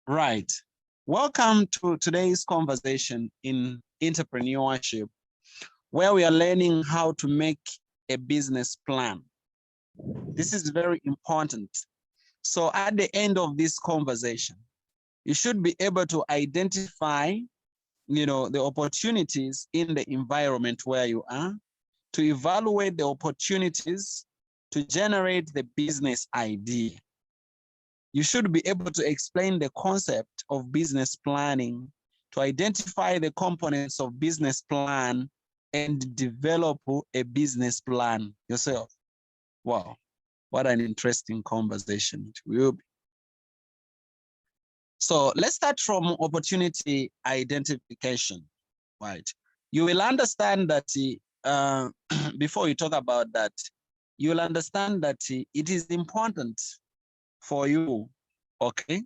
Right. Welcome to today's conversation in entrepreneurship, where we are learning how to make a business plan. This is very important. So at the end of this conversation, you should be able to identify, the opportunities in the environment where you are, to evaluate the opportunities, to generate the business idea. You should be able to explain the concept of business planning, to identify the components of business plan, and develop a business plan yourself. Wow, what an interesting conversation it will be. So let's start from opportunity identification, right? You will understand that before you talk about that, you will understand that it is important for you, okay,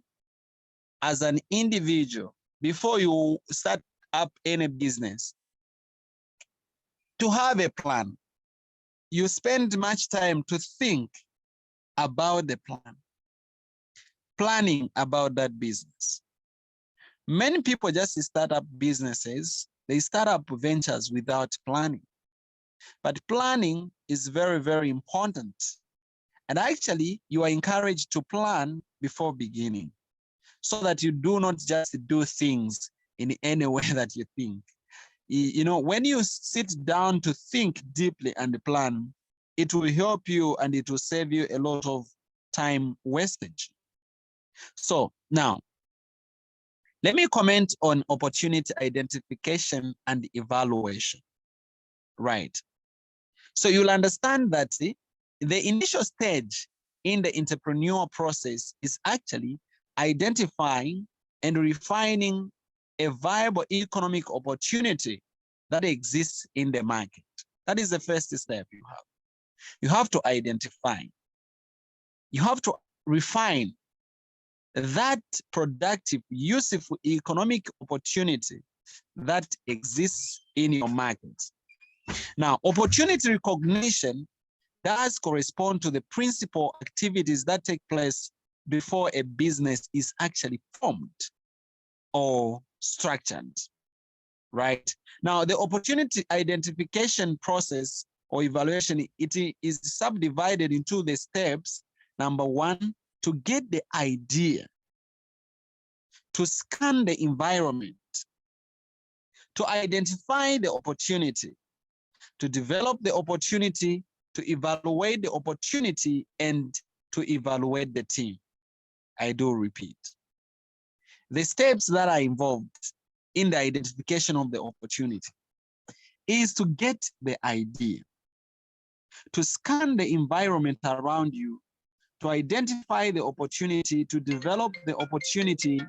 as an individual, before you start up any business, to have a plan. You spend much time to think about the plan, planning about that business. Many people just start up businesses, they start up ventures without planning. But planning is very, very important. And actually, you are encouraged to plan before beginning, so that you do not just do things in any way that you think. When you sit down to think deeply and plan, it will help you and it will save you a lot of time wastage. So now, let me comment on opportunity identification and evaluation. Right. So you'll understand that the initial stage in the entrepreneurial process is actually identifying and refining a viable economic opportunity that exists in the market. That is the first step you have. You have to identify. You have to refine that productive, useful economic opportunity that exists in your market. Now, opportunity recognition does correspond to the principal activities that take place before a business is actually formed or structured, right? Now, the opportunity identification process or evaluation, it is subdivided into the steps. Number one, to get the idea, to scan the environment, to identify the opportunity, to develop the opportunity, to evaluate the opportunity, and to evaluate the team. I do repeat. The steps that are involved in the identification of the opportunity is to get the idea, to scan the environment around you, to identify the opportunity, to develop the opportunity,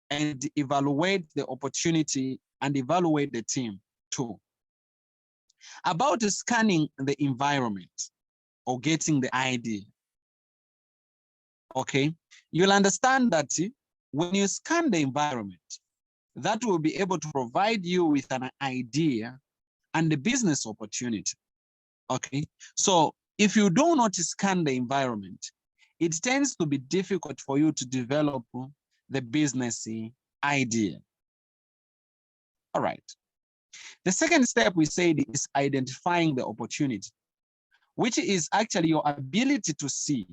and evaluate the opportunity and evaluate the team too. About scanning the environment or getting the idea, okay, you'll understand that when you scan the environment, that will be able to provide you with an idea and the business opportunity, okay? So if you do not scan the environment, it tends to be difficult for you to develop the business idea. All right. The second step we said is identifying the opportunity, which is actually your ability to see,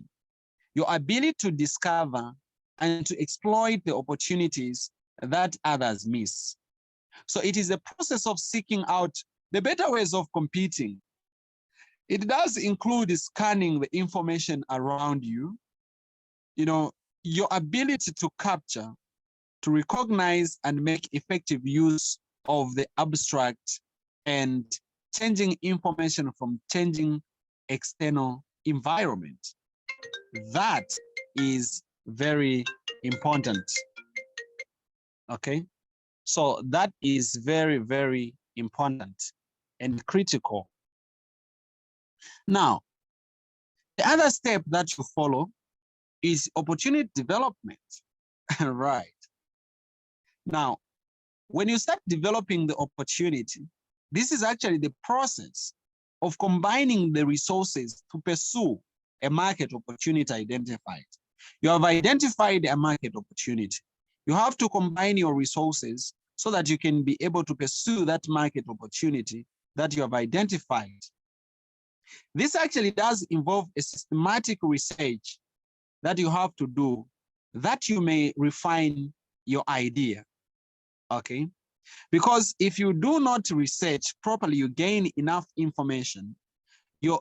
your ability to discover and to exploit the opportunities that others miss. So it is a process of seeking out the better ways of competing. It does include scanning the information around you, your ability to capture, to recognize and make effective use of the abstract and changing information from changing external environment. That is very important. Okay, so that is very, very important and critical. Now, the other step that you follow is opportunity development. Right. Now, when you start developing the opportunity, this is actually the process of combining the resources to pursue a market opportunity identified. You have identified a market opportunity. You have to combine your resources so that you can be able to pursue that market opportunity that you have identified. This actually does involve a systematic research that you have to do, that you may refine your idea, okay? Because if you do not research properly, you gain enough information, you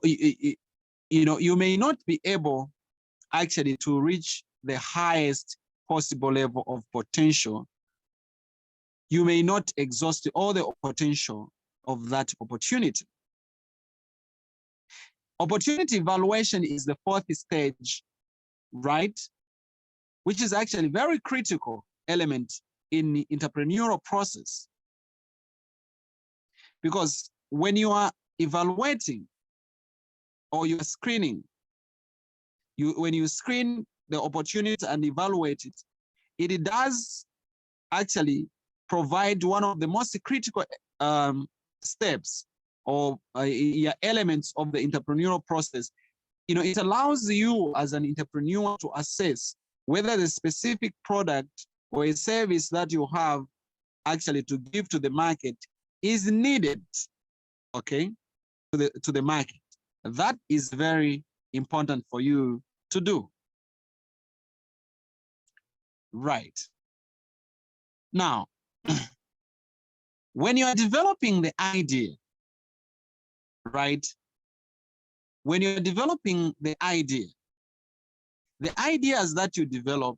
may not be able actually to reach the highest possible level of potential. You may not exhaust all the potential of that opportunity. Opportunity evaluation is the fourth stage, right? Which is actually very critical element in the entrepreneurial process. Because when you are evaluating or you're screening, when you screen the opportunity and evaluate it, it does actually provide one of the most critical steps or elements of the entrepreneurial process. It allows you as an entrepreneur to assess whether the specific product or a service that you have actually to give to the market is needed, okay, to the market. That is very important for you to do. Right. Now, when you are developing the idea, right? When you're developing the ideas that you develop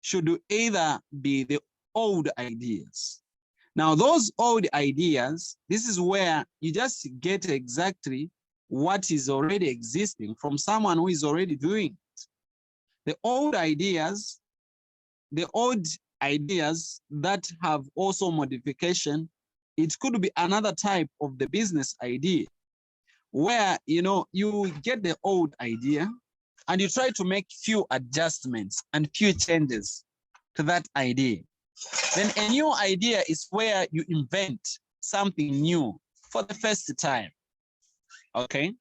should either be the old ideas. Now, those old ideas, this is where you just get exactly what is already existing from someone who is already doing it. The old ideas that have also modification, it could be another type of the business idea where, you get the old idea and you try to make few adjustments and few changes to that idea. Then a new idea is where you invent something new for the first time, okay?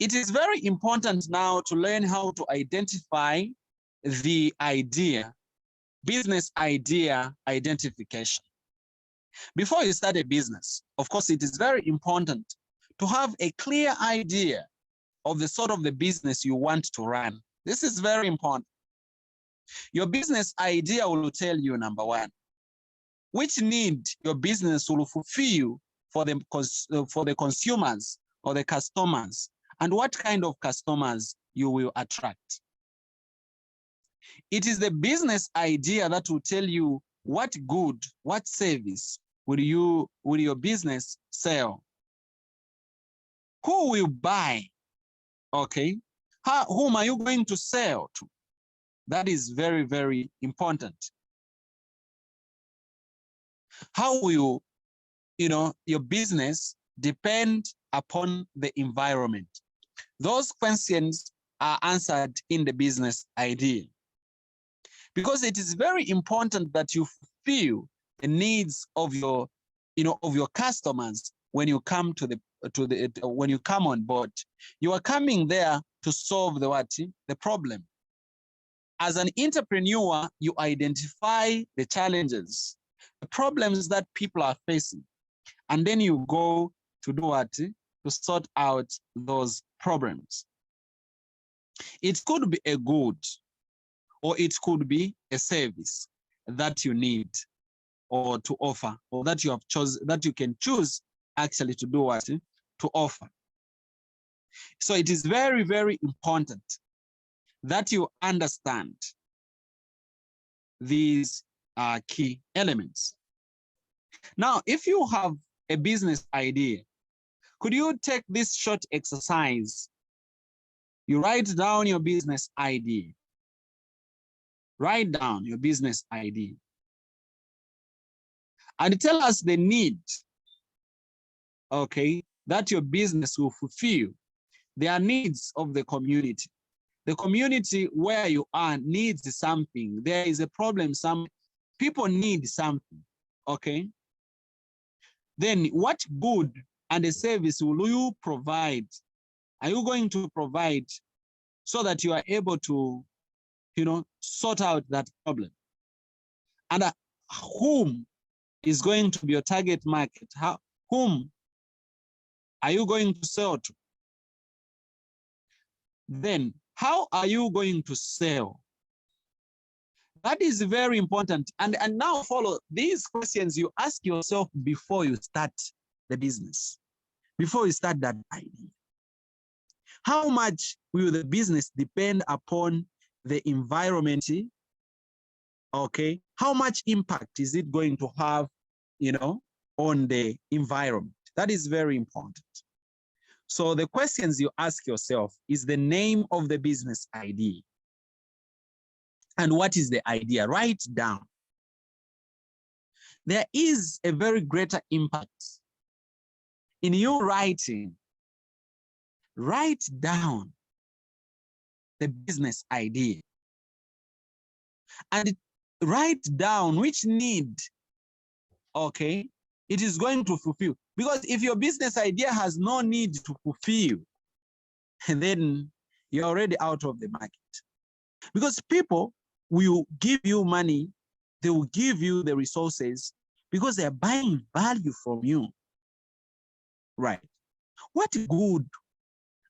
It is very important now to learn how to identify the idea, business idea identification. Before you start a business, of course, it is very important to have a clear idea of the sort of the business you want to run. This is very important. Your business idea will tell you, number one, which need your business will fulfill for the consumers or the customers, and what kind of customers you will attract. It is the business idea that will tell you what good, what service will your business sell. Who will buy? Okay. Whom are you going to sell to? That is very, very important. How will your business depend upon the environment? Those questions are answered in the business idea. Because it is very important that you fulfill the needs of your customers when you come when you come on board. You are coming there to solve the problem. As an entrepreneur, you identify the challenges, the problems that people are facing, and then you go to do what? To sort out those problems. It could be a good, or it could be a service that you need or to offer, or that you have chosen, that you can choose actually to do what? To offer. So it is very, very important that you understand these key elements. Now, if you have a business idea, could you take this short exercise? You write down your business idea. Write down your business idea. And tell us the need, okay, that your business will fulfill. There are needs of the community. The community where you are needs something. There is a problem, some people need something, okay? Then what good and a service will you provide are you going to provide so that you are able to, sort out that problem? And whom is going to be your target market? Whom are you going to sell to? Then how are you going to sell? That is very important. And now follow these questions you ask yourself before you start the business, before you start that idea. How much will the business depend upon the environment? Okay. How much impact is it going to have, on the environment? That is very important. So the questions you ask yourself is the name of the business idea. And what is the idea? Write down. There is a very greater impact in you writing. Write down the business idea and write down which need, okay, it is going to fulfill. Because if your business idea has no need to fulfill, then you're already out of the market. Because people will give you money, they will give you the resources because they're buying value from you, right? What good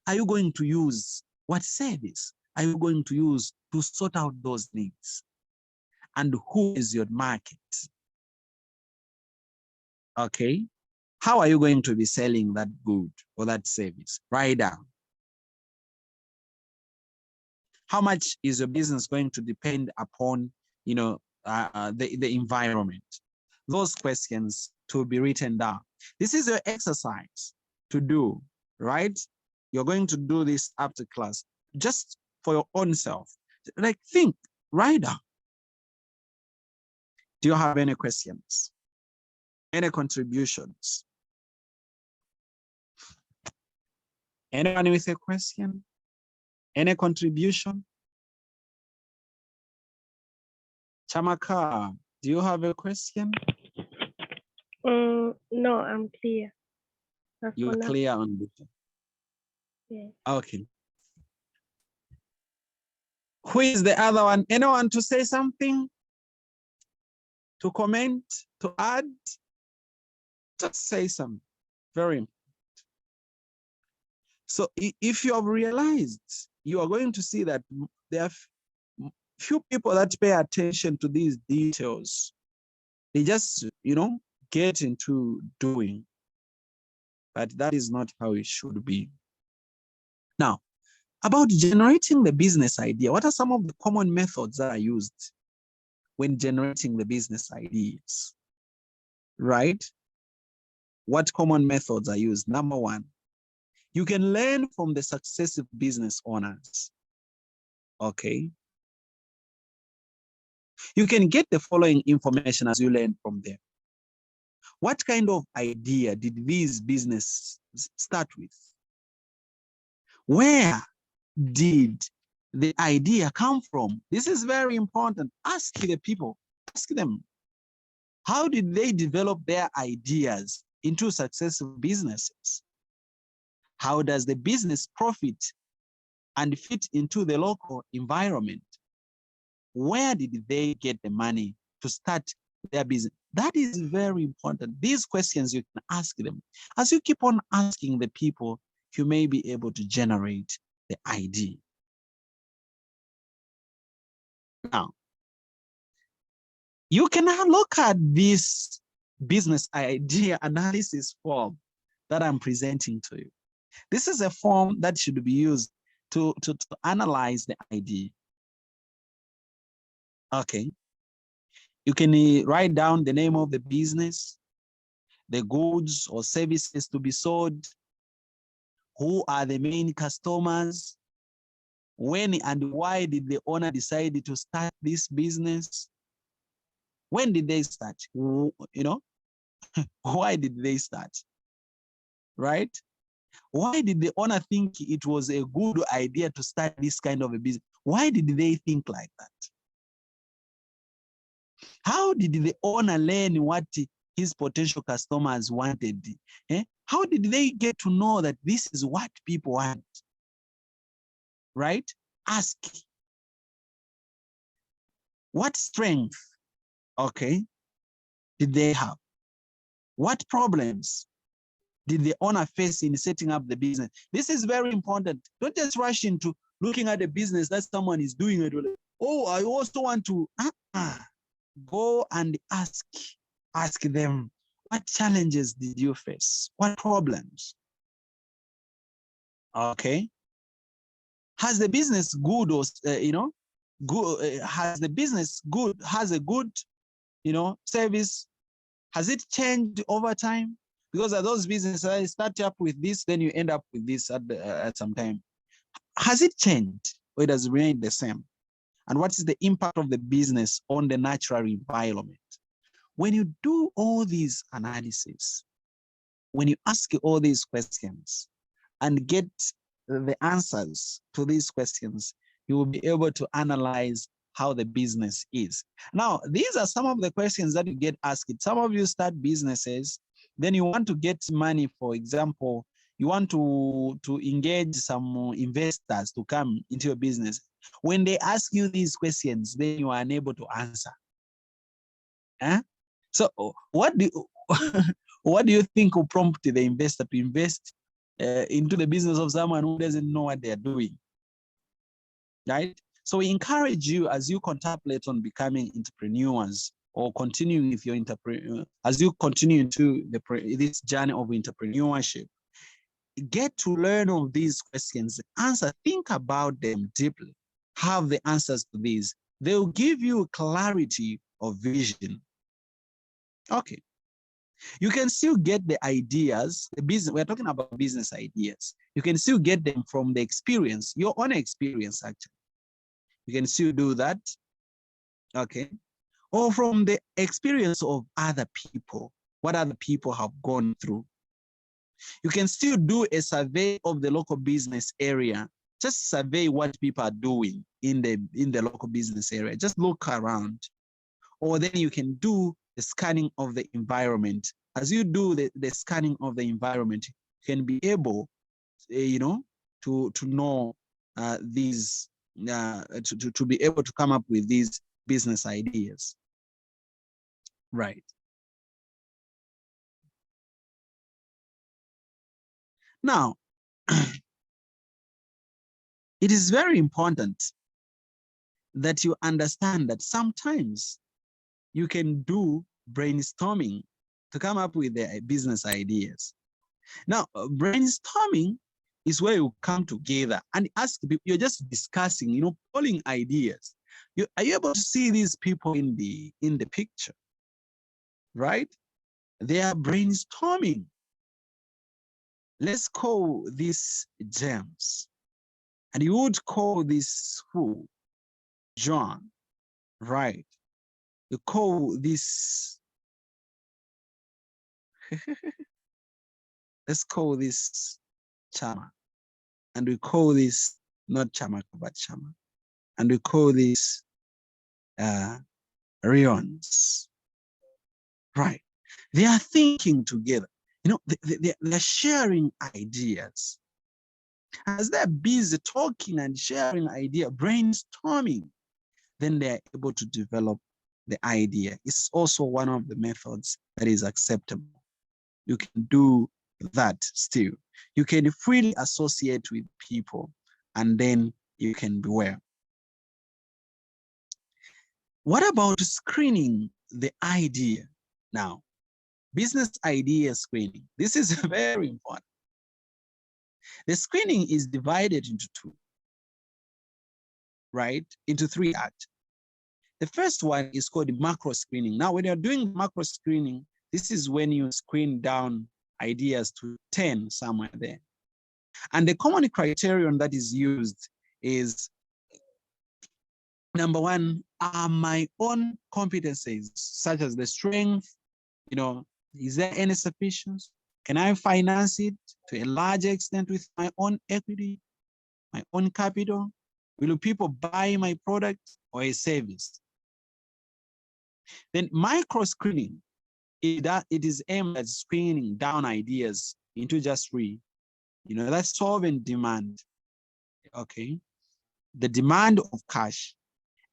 are you going to use? What service are you going to use to sort out those needs? And who is your market? Okay. How are you going to be selling that good or that service? Write down. How much is your business going to depend upon, the environment? Those questions to be written down. This is your exercise to do, right? You're going to do this after class, just for your own self. Like, think, write down. Do you have any questions? Any contributions? Anyone with a question? Any contribution? Chamaka, do you have a question? No, I'm clear. You're clear on this? Yeah. Okay. Who is the other one? Anyone to say something? To comment? To add? Just say something. Very important. So if you have realized, you are going to see that there are few people that pay attention to these details. They just, get into doing. But that is not how it should be. Now, about generating the business idea, what are some of the common methods that are used when generating the business ideas? Right? What common methods are used? Number one, you can learn from the successive business owners. Okay. You can get the following information as you learn from them. What kind of idea did these businesses start with? Where did the idea come from? This is very important. Ask the people, ask them, how did they develop their ideas into successful businesses? How does the business profit and fit into the local environment? Where did they get the money to start their business? That is very important. These questions you can ask them. As you keep on asking the people, you may be able to generate the idea. Now, you can look at this business idea analysis form that I'm presenting to you. This is a form that should be used to analyze the idea. Okay. You can write down the name of the business, the goods or services to be sold, who are the main customers, when and why did the owner decide to start this business? When did they start? Why did they start? Right? Why did the owner think it was a good idea to start this kind of a business? Why did they think like that? How did the owner learn what his potential customers wanted? How did they get to know that this is what people want? Right? Ask. What strength, okay, did they have? What problems did the owner face in setting up the business? This is very important. Don't just rush into looking at a business that someone is doing it. Oh, I also want to go and ask them, what challenges did you face? What problems? Okay. Has the business good or good? Has the business good? Has a good, service? Has it changed over time? Because of those businesses, I start up with this, then you end up with this at some time. Has it changed or it has remained the same? And what is the impact of the business on the natural environment? When you do all these analyses, when you ask all these questions and get the answers to these questions, you will be able to analyze how the business is. Now, these are some of the questions that you get asked. Some of you start businesses, then you want to get money, for example, you want to engage some investors to come into your business. When they ask you these questions, then you are unable to answer. So what do you think will prompt the investor to invest into the business of someone who doesn't know what they're doing? Right? So we encourage you, as you contemplate on becoming entrepreneurs or continuing with your as you continue to this journey of entrepreneurship, get to learn of these questions, think about them deeply, have the answers to these. They'll give you clarity of vision. Okay. You can still get the ideas, we're talking about business ideas. You can still get them from the experience, your own experience, actually. You can still do that, okay? Or from the experience of other people, what other people have gone through. You can still do a survey of the local business area. Just survey what people are doing in the local business area. Just look around. Or then you can do the scanning of the environment. As you do the scanning of the environment, you can be able, to know these, to be able to come up with these business ideas. Right. Now, it is very important that you understand that sometimes you can do brainstorming to come up with the business ideas. Now, brainstorming is where you come together and ask people, you're just discussing, polling ideas. Are you able to see these people in the picture? Right? They are brainstorming. Let's call this James. And you would call this who? John. Right. You call this, let's call this Chama. And we call this not Chama, but Chama. And we call this Rions. Right. They are thinking together. They're sharing ideas. As they're busy talking and sharing idea, brainstorming, then they're able to develop the idea. It's also one of the methods that is acceptable. You can do that still. You can freely associate with people, and then you can be well. What about screening the idea? Now, business idea screening. This is very important. The screening is divided into two, right? Into three acts. The first one is called macro screening. Now, when you're doing macro screening, this is when you screen down ideas to 10 somewhere there. And the common criterion that is used is, number one, are my own competencies, such as the strength, is there any sufficiency? Can I finance it to a large extent with my own equity, my own capital? Will people buy my product or a service? Then micro screening It is aimed at screening down ideas into just three. That's solving demand. Okay. The demand of cash,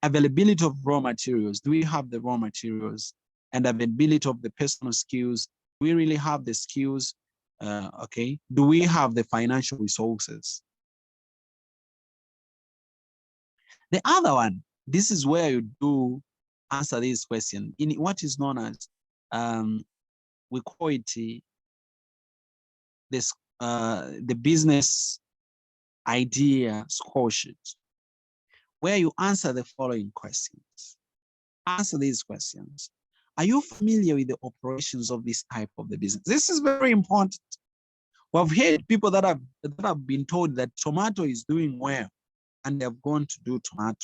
availability of raw materials. Do we have the raw materials? And availability of the personal skills. Do we really have the skills? Okay. Do we have the financial resources? The other one, this is where you do answer this question in what is known as, we call it the business idea score sheet, where you answer the following questions. Answer these questions. Are you familiar with the operations of this type of the business? This is very important. We've heard people that have been told that tomato is doing well, and they've gone to do tomato,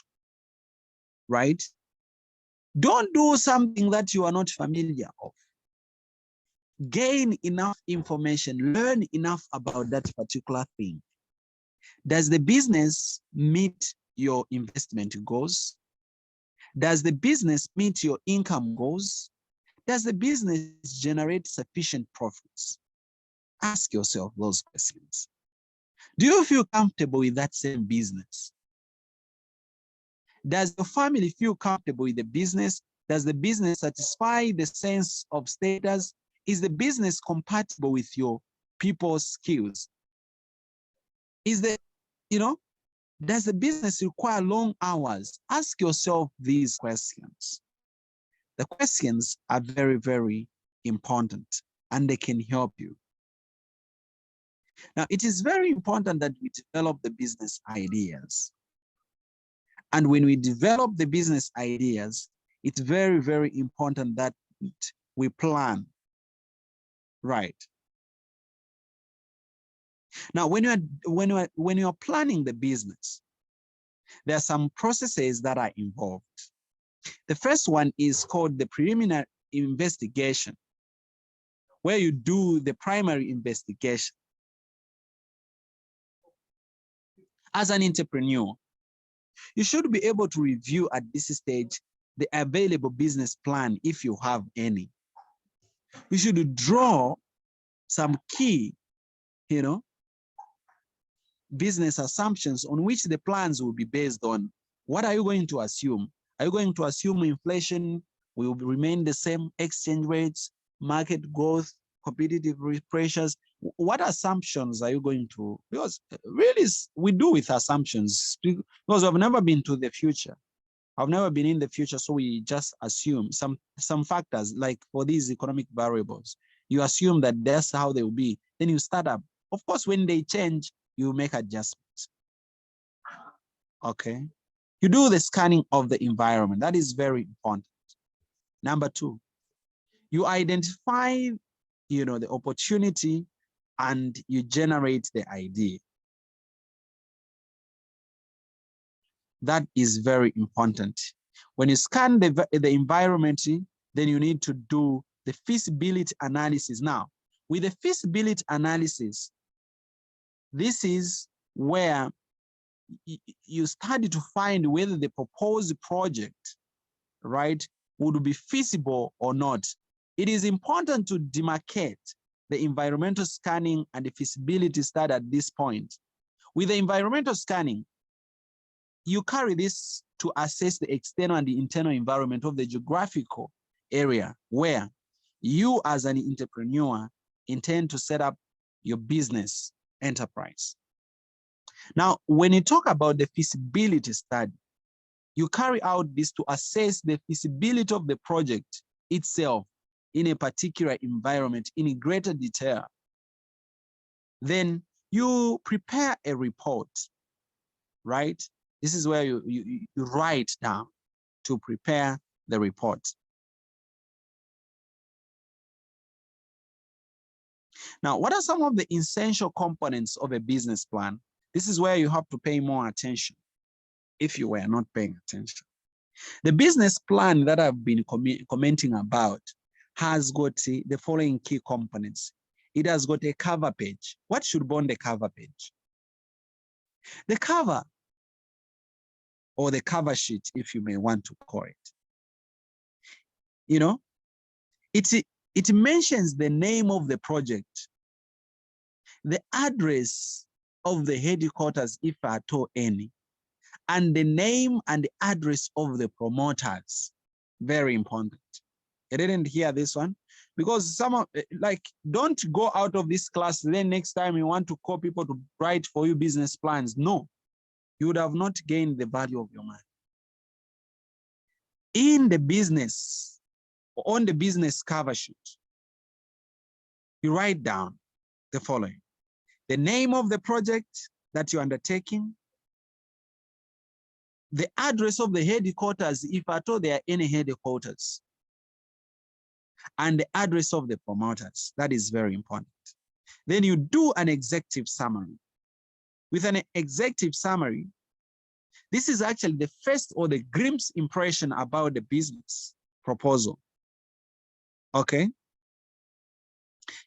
right? Don't do something that you are not familiar of. Gain enough information, learn enough about that particular thing. Does the business meet your investment goals? Does the business meet your income goals? Does the business generate sufficient profits? Ask yourself those questions. Do you feel comfortable with that same business? Does your family feel comfortable with the business? Does the business satisfy the sense of status? Is the business compatible with your people's skills? Does the business require long hours? Ask yourself these questions. The questions are very, very important, and they can help you. Now, it is very important that we develop the business ideas. And when we develop the business ideas, it's very, very important that we plan. Right. Now, when you're planning the business, there are some processes that are involved. The first one is called the preliminary investigation, where you do the primary investigation. As an entrepreneur, you should be able to review at this stage the available business plan if you have any. You should draw some key, business assumptions on which the plans will be based on. What are you going to assume? Are you going to assume inflation will remain the same, exchange rates, market growth, competitive pressures? What assumptions are you going to? Because really, we do with assumptions, because I've never been to the future. I've never been in the future, so we just assume some factors, like for these economic variables. You assume that that's how they will be. Then you start up. Of course, when they change, you make adjustments. Okay. You do the scanning of the environment. That is very important. Number two, you identify, the opportunity, and you generate the idea. That is very important. When you scan the environment, then you need to do the feasibility analysis. Now, with the feasibility analysis, this is where you study to find whether the proposed project, right, would be feasible or not. It is important to demarcate the environmental scanning and the feasibility study at this point. With the environmental scanning, you carry this to assess the external and the internal environment of the geographical area where you as an entrepreneur intend to set up your business enterprise. Now, when you talk about the feasibility study, you carry out this to assess the feasibility of the project itself in a particular environment in greater detail. Then you prepare a report, right? This is where you write down to prepare the report. Now, what are some of the essential components of a business plan? This is where you have to pay more attention if you were not paying attention. The business plan that I've been commenting about has got the following key components. It has got a cover page. What should be on the cover page? The cover, or the cover sheet, if you may want to call it. It mentions the name of the project, the address of the headquarters, if at all any, and the name and the address of the promoters. Very important. I didn't hear this one because don't go out of this class, then next time you want to call people to write for you business plans. No, you would have not gained the value of your money. In the business, on the business cover sheet, you write down the following: the name of the project that you're undertaking, the address of the headquarters, if at all there are any headquarters, and the address of the promoters. That is very important. Then you do an executive summary. With an executive summary, this is actually the first or the glimpse impression about the business proposal. Okay?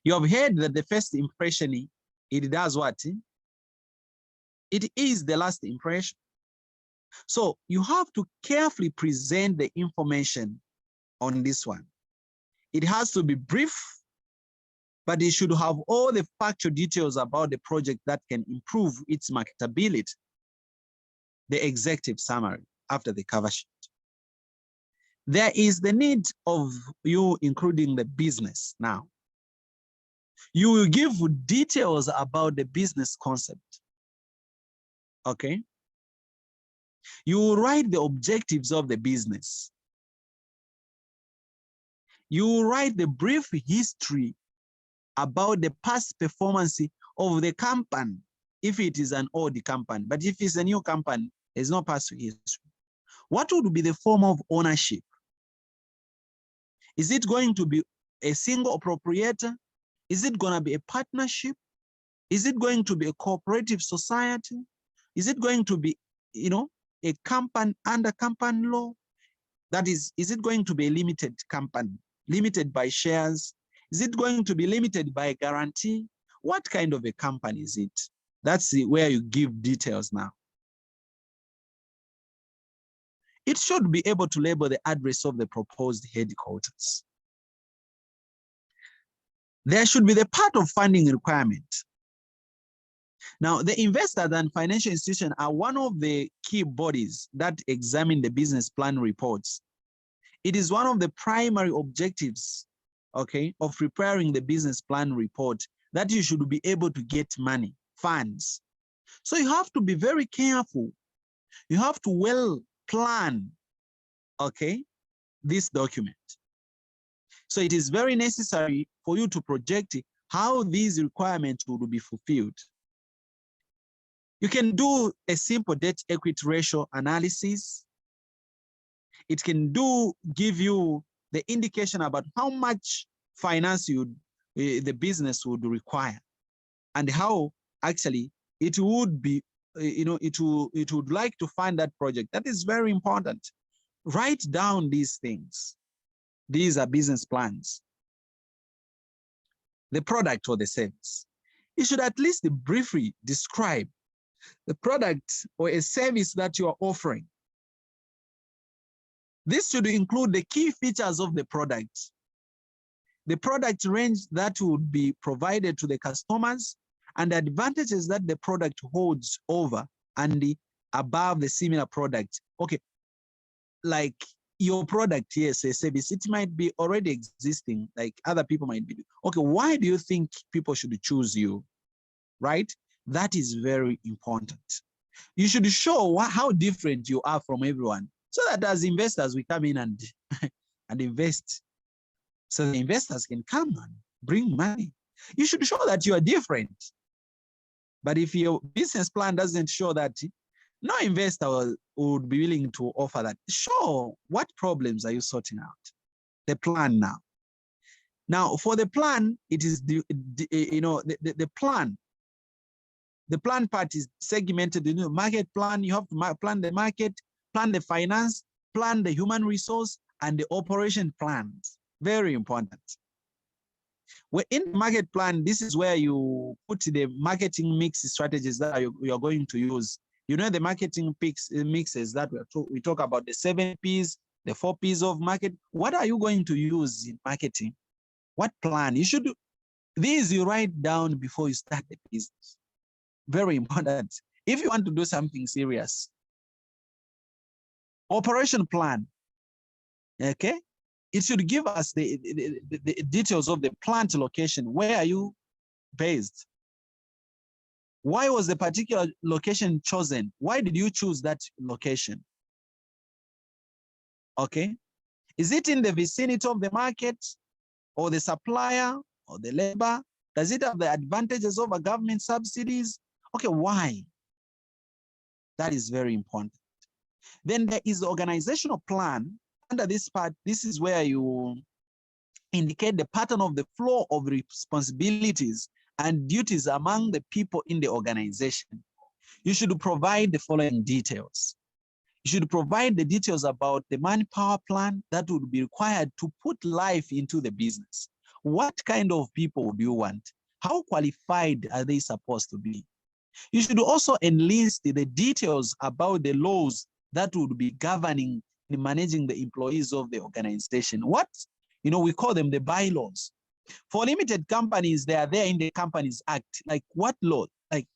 You have heard that the first impression, it does what? It is the last impression. So you have to carefully present the information on this one. It has to be brief, but it should have all the factual details about the project that can improve its marketability. The executive summary after the cover sheet. There is the need of you including the business now. You will give details about the business concept. Okay? You will write the objectives of the business. You will write the brief history about the past performance of the company, if it is an old company. But if it's a new company, there's no past history. What would be the form of ownership? Is it going to be a single appropriator? Is it going to be a partnership? Is it going to be a cooperative society? Is it going to be, a company under company law? That is it going to be a limited company, limited by shares? Is it going to be limited by a guarantee? What kind of a company is it? That's where you give details now. It should be able to label the address of the proposed headquarters. There should be the part of funding requirement. Now, the investors and financial institutions are one of the key bodies that examine the business plan reports. It is one of the primary objectives, okay, of preparing the business plan report that you should be able to get money, funds. So you have to be very careful. You have to well plan, okay, this document. So it is very necessary for you to project how these requirements will be fulfilled. You can do a simple debt equity ratio analysis. It can give you the indication about how much finance the business would require and how actually it would be, it would like to fund that project. That is very important. Write down these things. These are business plans. The product or the service. You should at least briefly describe the product or a service that you are offering. This should include the key features of the product range that would be provided to the customers, and the advantages that the product holds over and above the similar product. Okay, like your product, yes, a service, it might be already existing, like other people might be. Okay, why do you think people should choose you, right? That is very important. You should show how different you are from everyone, so that as investors, we come in and, and invest. So the investors can come and bring money. You should show that you are different. But if your business plan doesn't show that, no investor would be willing to offer that. Show what problems are you sorting out. The plan now. Now, for the plan, it is the plan. The plan part is segmented. Market plan, you have to plan the market, plan the finance, plan the human resource, and the operation plans. Very important. Well, in the market plan, this is where you put the marketing mix strategies that you are going to use. You know, the marketing mixes that we talk about, the 7 Ps, the 4 Ps of market. What are you going to use in marketing? What plan? You should do these, you write down before you start the business. Very important. If you want to do something serious. Operation plan. Okay? It should give us the details of the plant location. Where are you based? Why was the particular location chosen? Why did you choose that location? Okay. Is it in the vicinity of the market or the supplier or the labor? Does it have the advantages over government subsidies? Okay, why? That is very important. Then there is the organizational plan. Under this part, this is where you indicate the pattern of the flow of responsibilities and duties among the people in the organization. You should provide the following details. You should provide the details about the manpower plan that would be required to put life into the business. What kind of people would you want? How qualified are they supposed to be? You should also enlist the details about the laws that would be governing and managing the employees of the organization. What, we call them the bylaws. For limited companies, they are there in the Companies Act. Like what law? Like,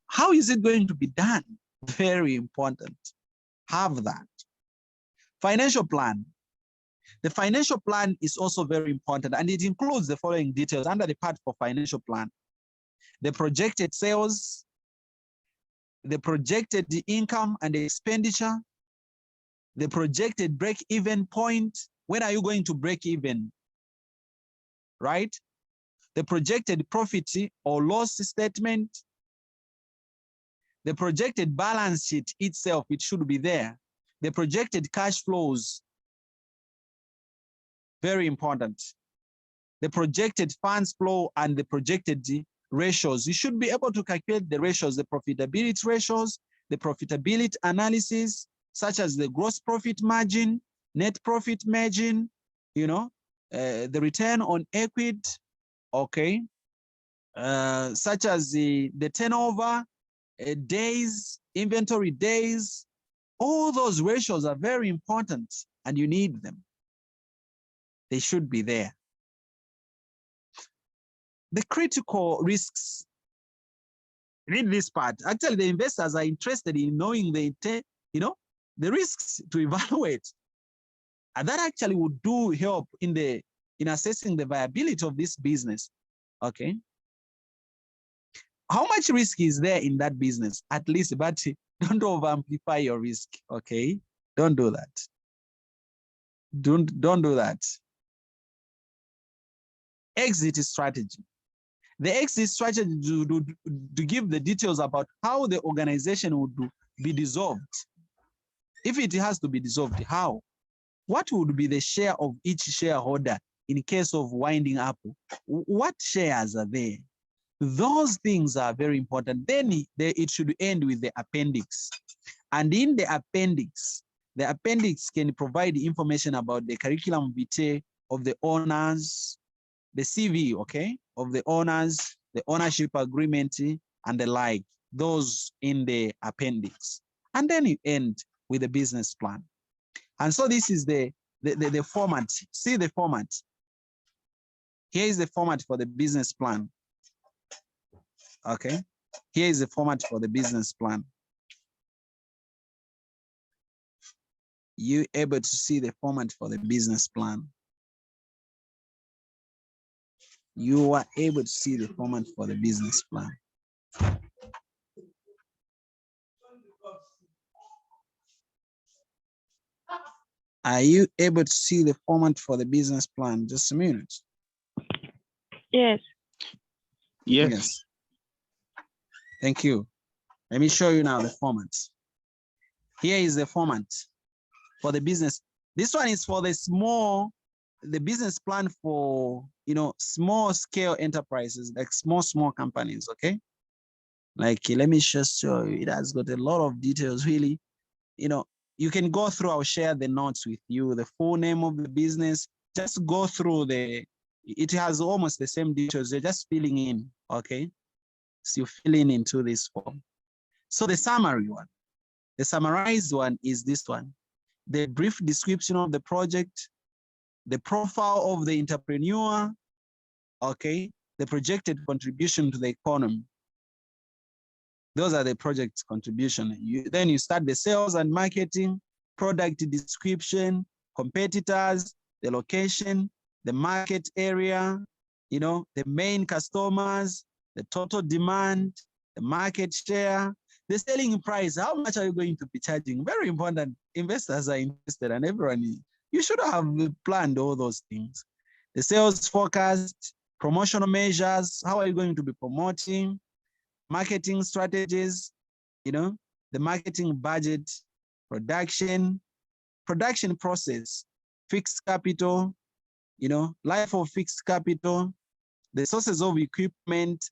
how is it going to be done? Very important. Have that. Financial plan. The financial plan is also very important, and it includes the following details under the part for financial plan. The projected sales, the projected income and expenditure, the projected break-even point. When are you going to break even? Right? The projected profit or loss statement, the projected balance sheet itself, it should be there. The projected cash flows, very important. The projected funds flow and the projected ratios. You should be able to calculate the ratios, the profitability ratios, the profitability analysis, such as the gross profit margin, net profit margin, the return on equity, okay, such as the turnover, days, inventory days. All those ratios are very important and you need them. They should be there. The critical risks. Read this part. Actually, the investors are interested in knowing the risks to evaluate. And that actually would help in assessing the viability of this business. Okay. How much risk is there in that business? At least, but don't over amplify your risk. Okay. Don't do that. Don't do that. Exit strategy. The exit strategy to give the details about how the organization would be dissolved. If it has to be dissolved, how? What would be the share of each shareholder in case of winding up? What shares are there? Those things are very important. Then it should end with the appendix. And in the appendix can provide information about the curriculum vitae of the owners, the CV, okay, of the owners, the ownership agreement, and the like, those in the appendix. And then you end with the business plan. And so this is the format. See the format. Here is the format for the business plan. Okay. Here is the format for the business plan. You're able to see the format for the business plan. You are able to see the format for the business plan. Are you able to see the format for the business plan? Just a minute. Yes. Yes. Thank you. Let me show you now the format. Here is the format for the business. This one is for the business plan for, small scale enterprises, like small companies, okay? Like, let me just show you. It has got a lot of details, really. You can go through, I'll share the notes with you, the full name of the business. Just go through it has almost the same details. You're just filling in, okay? So you're filling into this form. So the summary one, the summarized one is this one. The brief description of the project, the profile of the entrepreneur, okay, the projected contribution to the economy. Those are the project's contribution. Then you start the sales and marketing, product description, competitors, the location, the market area, you know, the main customers, the total demand, the market share, the selling price. How much are you going to be charging? Very important. Investors are interested, and everyone, you should have planned all those things. The sales forecast, promotional measures. How are you going to be promoting? Marketing strategies, you know, the marketing budget, production process, fixed capital, you know, life of fixed capital, the sources of equipment,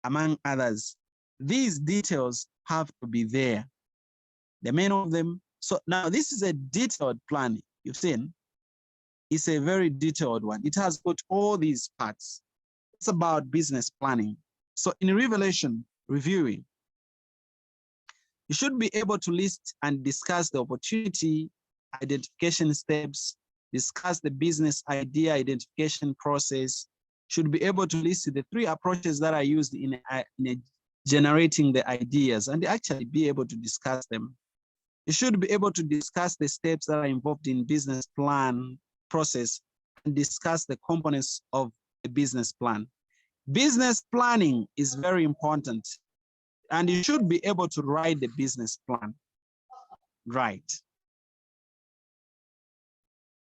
among others. These details have to be there, the main of them. So now this is a detailed plan. You've seen, it's a very detailed one. It has got all these parts. It's about business planning. So in reviewing, you should be able to list and discuss the opportunity identification steps, discuss the business idea identification process, should be able to list the 3 approaches that are used in generating the ideas and actually be able to discuss them. You should be able to discuss the steps that are involved in business plan process and discuss the components of a business plan. Business planning is very important, and you should be able to write the business plan. Right.